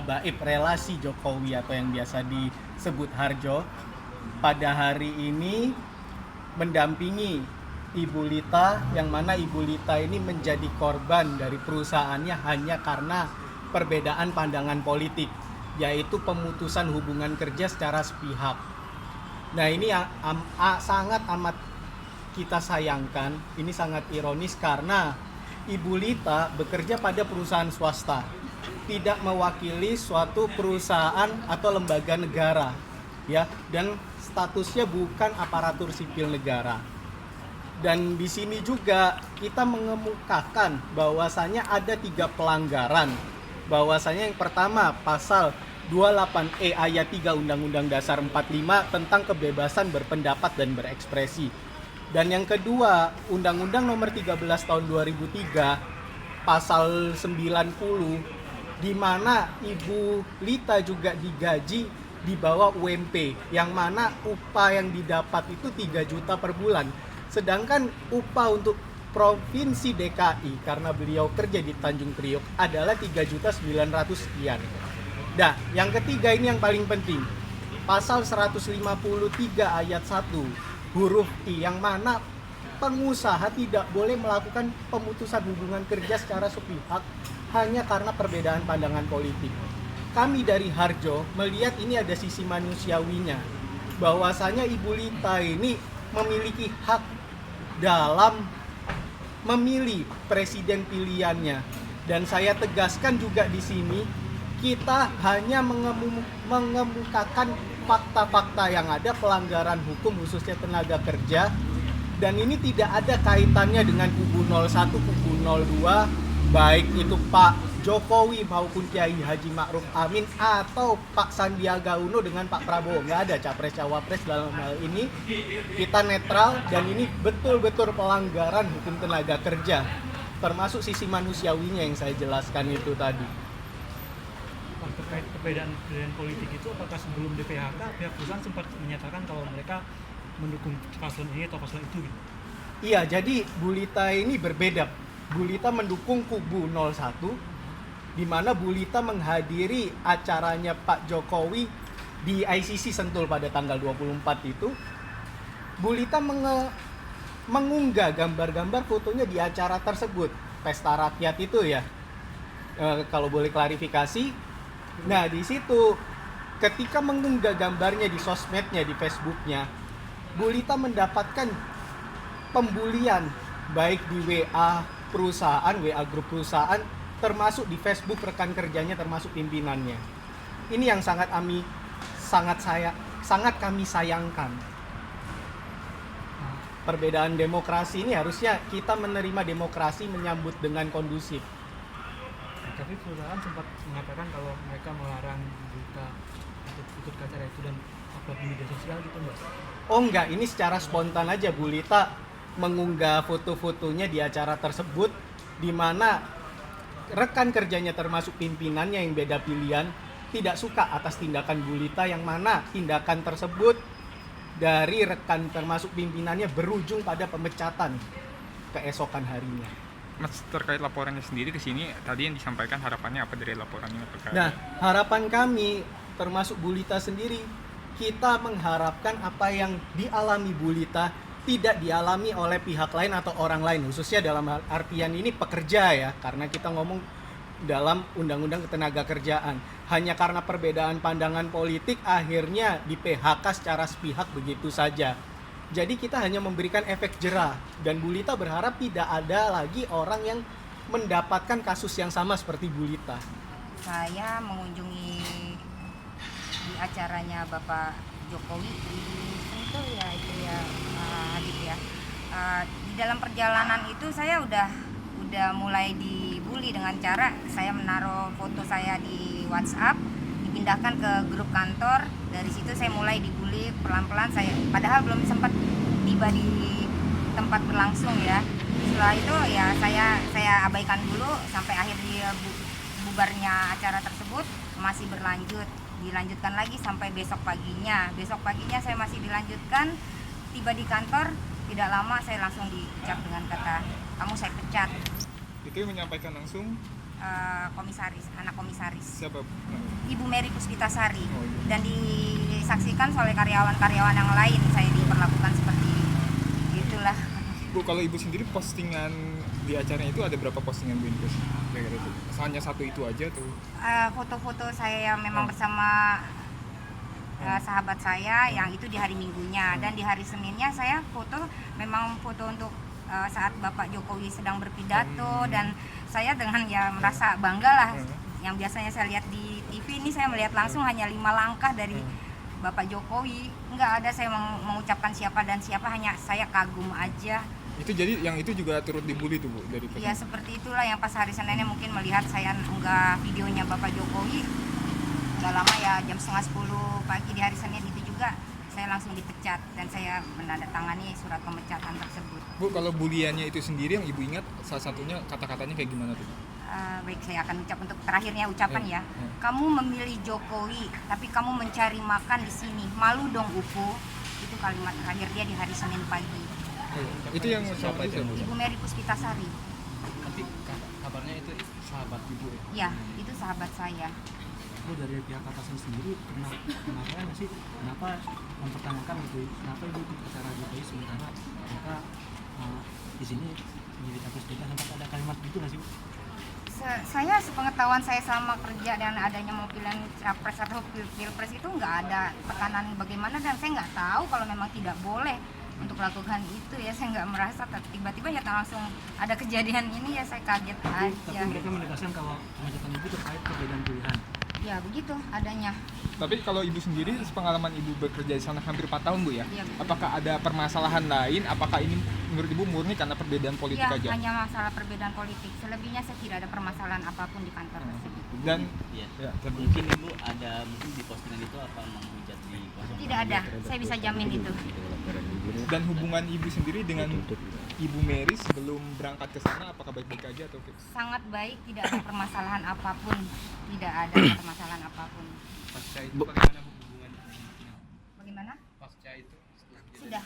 gaib relasi Jokowi atau yang biasa disebut Harjo pada hari ini mendampingi Ibu Lita, yang mana Ibu Lita ini menjadi korban dari perusahaannya hanya karena perbedaan pandangan politik, yaitu pemutusan hubungan kerja secara sepihak. Nah ini sangat amat kita sayangkan, ini sangat ironis karena Ibu Lita bekerja pada perusahaan swasta, tidak mewakili suatu perusahaan atau lembaga negara, ya, dan statusnya bukan aparatur sipil negara. Dan di sini juga kita mengemukakan bahwasanya ada 3 pelanggaran. Bahwasanya yang pertama pasal 28E ayat 3 Undang-Undang Dasar 45 tentang kebebasan berpendapat dan berekspresi. Dan yang kedua, Undang-Undang Nomor 13 Tahun 2003 pasal 90 di mana Ibu Lita juga digaji di bawah UMP, yang mana upah yang didapat itu 3 juta per bulan. Sedangkan upah untuk Provinsi DKI karena beliau kerja di Tanjung Priok adalah 3.900.000 sekian. Nah, yang ketiga ini yang paling penting. Pasal 153 ayat 1 huruf I, yang mana pengusaha tidak boleh melakukan pemutusan hubungan kerja secara sepihak hanya karena perbedaan pandangan politik. Kami dari Harjo melihat ini ada sisi manusiawinya, bahwasanya Ibu Lita ini memiliki hak dalam memilih presiden pilihannya. Dan saya tegaskan juga di sini, kita hanya mengemukakan fakta-fakta yang ada pelanggaran hukum khususnya tenaga kerja, dan ini tidak ada kaitannya dengan kubu 01, kubu 02, baik itu Pak Jokowi maupun Kiai Haji Ma'ruf Amin atau Pak Sandiaga Uno dengan Pak Prabowo. Nggak ada capres-cawapres dalam hal ini. Kita netral, dan ini betul-betul pelanggaran hukum tenaga kerja, termasuk sisi manusiawinya yang saya jelaskan itu tadi. Terkait perbedaan politik itu, apakah sebelum di PHK pihak perusahaan sempat menyatakan kalau mereka mendukung paslon ini atau paslon itu gitu? Iya, jadi Bu Lita ini berbeda. Bu Lita mendukung kubu 01, di mana Bu Lita menghadiri acaranya Pak Jokowi di ICC Sentul pada tanggal 24 itu. Bu Lita mengunggah gambar-gambar fotonya di acara tersebut, pesta rakyat itu ya. Kalau boleh klarifikasi. Nah, di situ ketika mengunggah gambarnya di sosmednya, di Facebooknya, Bu Lita mendapatkan pembulian baik di WA perusahaan, WA grup perusahaan, termasuk di Facebook rekan kerjanya, termasuk pimpinannya. Ini yang sangat kami sayangkan. Perbedaan demokrasi ini harusnya kita menerima demokrasi, menyambut dengan kondusif. Tapi perusahaan sempat mengatakan kalau mereka melarang berita untuk ikut ke acara itu dan upload di media sosial gitu, Mbak? Oh enggak, ini secara spontan aja Bu Lita mengunggah foto-fotonya di acara tersebut, di mana rekan kerjanya termasuk pimpinannya yang beda pilihan tidak suka atas tindakan Bu Lita, yang mana tindakan tersebut dari rekan termasuk pimpinannya berujung pada pemecatan keesokan harinya. Mas, terkait laporannya sendiri ke sini, tadi yang disampaikan harapannya apa dari laporannya? Nah, harapan kami termasuk Bu Lita sendiri, kita mengharapkan apa yang dialami Bu Lita tidak dialami oleh pihak lain atau orang lain, khususnya dalam artian ini pekerja ya, karena kita ngomong dalam Undang-Undang Ketenagakerjaan. Hanya karena perbedaan pandangan politik akhirnya di PHK secara sepihak begitu saja. Jadi kita hanya memberikan efek jera, dan Bu Lita berharap tidak ada lagi orang yang mendapatkan kasus yang sama seperti Bu Lita. Saya mengunjungi di acaranya Bapak Jokowi di Sentul ya, itu ya Habib ya. Di dalam perjalanan itu saya udah mulai dibully dengan cara saya menaruh foto saya di WhatsApp, dipindahkan ke grup kantor. Dari situ saya mulai dibully pelan-pelan, saya padahal belum sempat tiba di tempat berlangsung ya. Setelah itu ya saya abaikan dulu sampai akhirnya bubarnya acara tersebut masih dilanjutkan lagi sampai besok paginya saya masih dilanjutkan. Tiba di kantor tidak lama saya langsung dicap dengan kata, kamu saya pecat. Itu menyampaikan langsung komisaris, anak komisaris. Siapa? Ibu Mary Puspitasari. Oh, iya. Dan disaksikan oleh karyawan-karyawan yang lain saya diperlakukan seperti itulah. Bu, kalau ibu sendiri postingan di acaranya itu ada berapa postingan Bu Inpus? Kira-kira itu. Hanya satu itu aja tuh? Foto-foto saya yang memang bersama sahabat saya yang itu di hari Minggunya, dan di hari Seninnya saya foto memang foto untuk saat Bapak Jokowi sedang berpidato, dan saya dengan ya merasa bangga lah. Yang biasanya saya lihat di TV, ini saya melihat langsung hanya 5 langkah dari Bapak Jokowi. Enggak ada saya mengucapkan siapa dan siapa, hanya saya kagum aja. Itu jadi yang itu juga turut dibully tuh Bu dari Ya seperti itulah yang pas hari Seninnya mungkin melihat saya unggah videonya Bapak Jokowi. Gak lama ya, jam 9:30 pagi di hari Senin itu juga saya langsung dipecat, dan saya menandatangani surat pemecatan tersebut. Bu, kalau buliannya itu sendiri yang ibu ingat salah satunya kata-katanya kayak gimana tuh? Baik, saya akan ucap untuk terakhirnya ucapan ya. Kamu memilih Jokowi, tapi kamu mencari makan di sini. Malu dong Upu. Itu kalimat terakhir dia di hari Senin pagi. Itu yang siapa itu? Ibu Mary Puspitasari. Nanti kabarnya itu sahabat ibu ya? Ya, itu sahabat saya. Bu, dari pihak atasan sendiri pernah nggak sih kenapa mempertanyakan gitu, kenapa ibu ikut acara Jokowi sementara mereka di sini menjadi takut kita, sempat ada kalimat gitu nggak sih Bu? Saya sepengetahuan saya selama kerja dan adanya mau pilihan capres atau pilpres itu nggak ada tekanan bagaimana, dan saya nggak tahu kalau memang tidak boleh untuk lakukan itu ya. Saya nggak merasa, tiba-tiba ya langsung ada kejadian ini ya, saya kaget Tapi aja. mereka menegaskan kalau pemecatan ibu terkait perbedaan pilihan. Ya begitu adanya. Tapi kalau ibu sendiri, pengalaman ibu bekerja di sana hampir 4 tahun Bu ya? Iya, betul. Apakah ada permasalahan lain? Apakah ini menurut ibu murni karena perbedaan politik Ya, aja? hanya masalah perbedaan politik. Selebihnya saya tidak ada permasalahan apapun di kantor tersebut. Dan Iya. ya, Mungkin ibu ada mungkin di postingan itu apa menghujat di kuasa hukum? Tidak ada, saya bisa jamin itu. dan hubungan ibu sendiri dengan Ibu Mary sebelum berangkat ke sana apakah baik-baik aja atau Sangat baik, tidak ada permasalahan apapun. Tidak ada permasalahan apapun. Pasca itu bagaimana Bu hubungan? Bagaimana? Pasca itu setelah kejadian? Sudah.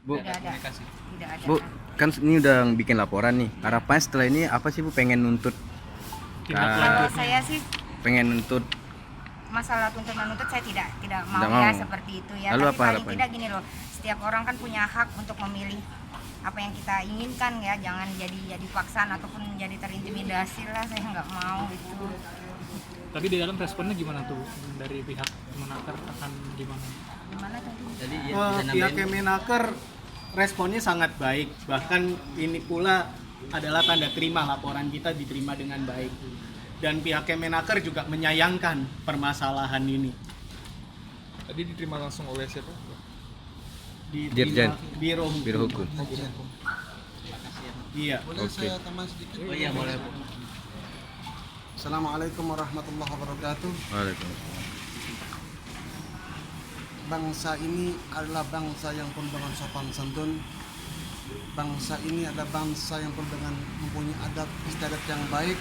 Bu, Tidak ada. komunikasi. Tidak ada. Bu, kan ini udah bikin laporan nih. Harapannya setelah ini apa sih Bu? Pengen nuntut? Kalau saya sih Pengen nuntut? masalah tuntut menuntut saya tidak mau Tidak ya mau. seperti itu ya. Lalu Tapi apa paling harapannya? tidak gini loh, setiap orang kan punya hak untuk memilih apa yang kita inginkan ya. Jangan jadi paksaan ataupun menjadi terintimidasi lah. Saya nggak mau itu. Tapi di dalam responnya gimana tuh dari pihak Kemenaker, akan gimana? Gimana tadi? Jadi ya, Pihak bisa nambahin Kemenaker responnya sangat baik, bahkan ini pula adalah tanda terima laporan kita diterima dengan baik, dan pihak Kemenaker juga menyayangkan permasalahan ini. tadi diterima langsung oleh siapa? Dirjen. Biro Biro Hukum. Iya. Boleh saya tambah sedikit? Oh iya boleh Bu. Assalamualaikum warahmatullahi wabarakatuh. Waalaikumsalam. Bangsa ini adalah bangsa yang penuh dengan sopan santun. Bangsa ini adalah bangsa yang penuh dengan mempunyai adat istiadat yang baik,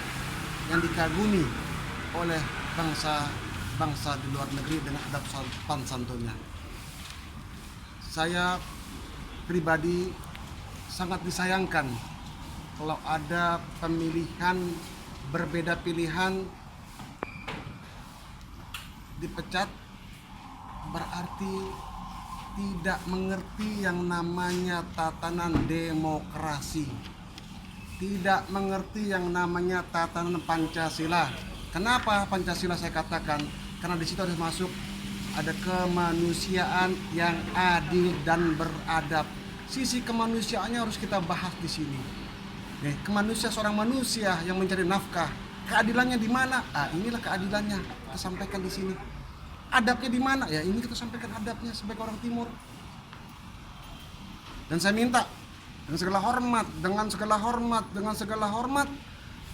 yang dikagumi oleh bangsa di luar negeri dengan adab sopan santunnya. Saya pribadi sangat disayangkan kalau ada pemilihan berbeda pilihan dipecat, berarti tidak mengerti yang namanya tatanan demokrasi, tidak mengerti yang namanya tatanan Pancasila. Kenapa Pancasila saya katakan? Karena di situ harus masuk ada kemanusiaan yang adil dan beradab. Sisi kemanusiaannya harus kita bahas di sini. Nih, kemanusiaan seorang manusia yang mencari nafkah, keadilannya di mana? Inilah keadilannya kita sampaikan di sini. Adabnya di mana? Ya, ini kita sampaikan adabnya sebagai orang Timur. Dan saya minta dengan segala hormat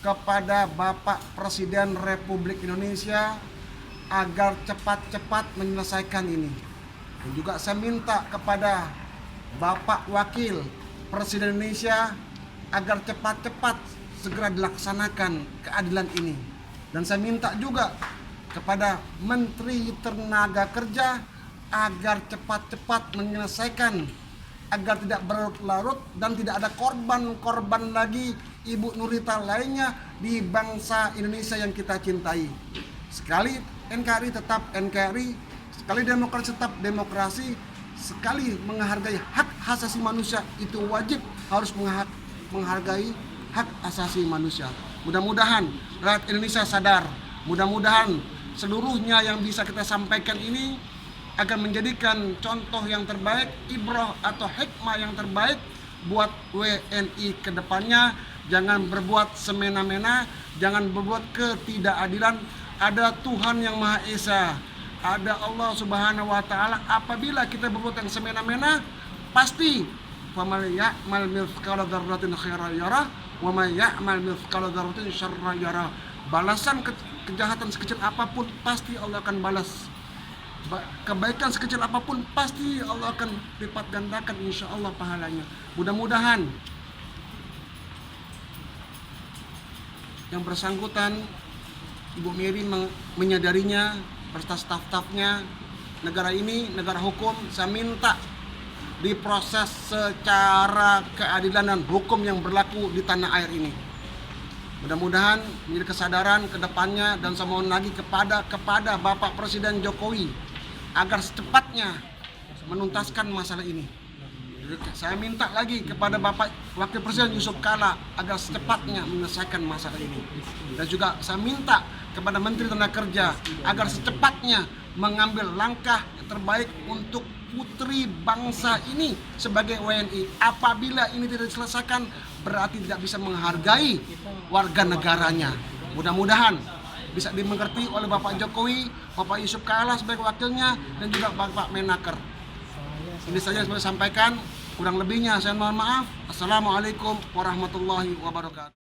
kepada Bapak Presiden Republik Indonesia agar cepat-cepat menyelesaikan ini. Dan juga saya minta kepada Bapak Wakil Presiden Indonesia agar cepat-cepat segera dilaksanakan keadilan ini. Dan saya minta juga kepada Menteri Tenaga Kerja agar cepat-cepat menyelesaikan agar tidak berlarut dan tidak ada korban-korban lagi Ibu Nurita lainnya di bangsa Indonesia yang kita cintai. Sekali NKRI tetap NKRI, sekali demokrasi tetap demokrasi, sekali menghargai hak asasi manusia itu wajib harus menghargai hak asasi manusia. Mudah-mudahan rakyat Indonesia sadar, mudah-mudahan seluruhnya yang bisa kita sampaikan ini akan menjadikan contoh yang terbaik, ibrah atau hikmah yang terbaik buat WNI ke depannya. Jangan berbuat semena-mena, jangan berbuat ketidakadilan. Ada Tuhan yang Maha Esa, ada Allah Subhanahu wa taala. Apabila kita berbuat yang semena-mena, pasti faman ya'mal mithqala dzarratin khairan yarah wa may ya'mal mithqala dzarratin syarran yarah. Balasan kejahatan sekecil apapun pasti Allah akan balas. Kebaikan sekecil apapun pasti Allah akan lipat gandakan insya Allah pahalanya. Mudah-mudahan yang bersangkutan Ibu Mary menyadarinya, beserta staf-stafnya, negara ini negara hukum. Saya minta diproses secara keadilan dan hukum yang berlaku di tanah air ini. Mudah-mudahan menjadi kesadaran ke depannya, dan saya mohon lagi kepada Bapak Presiden Jokowi agar secepatnya menuntaskan masalah ini. Saya minta lagi kepada Bapak Wakil Presiden Yusuf Kala agar secepatnya menyelesaikan masalah ini. Dan juga saya minta kepada Menteri Tenaga Kerja agar secepatnya mengambil langkah yang terbaik untuk putri bangsa ini sebagai WNI. Apabila ini tidak diselesaikan, berarti tidak bisa menghargai warga negaranya. Mudah-mudahan bisa dimengerti oleh Bapak Jokowi, Bapak Yusuf Kala sebagai wakilnya, dan juga Bapak Menaker. Ini saja yang saya sampaikan, kurang lebihnya saya mohon maaf. Assalamualaikum warahmatullahi wabarakatuh.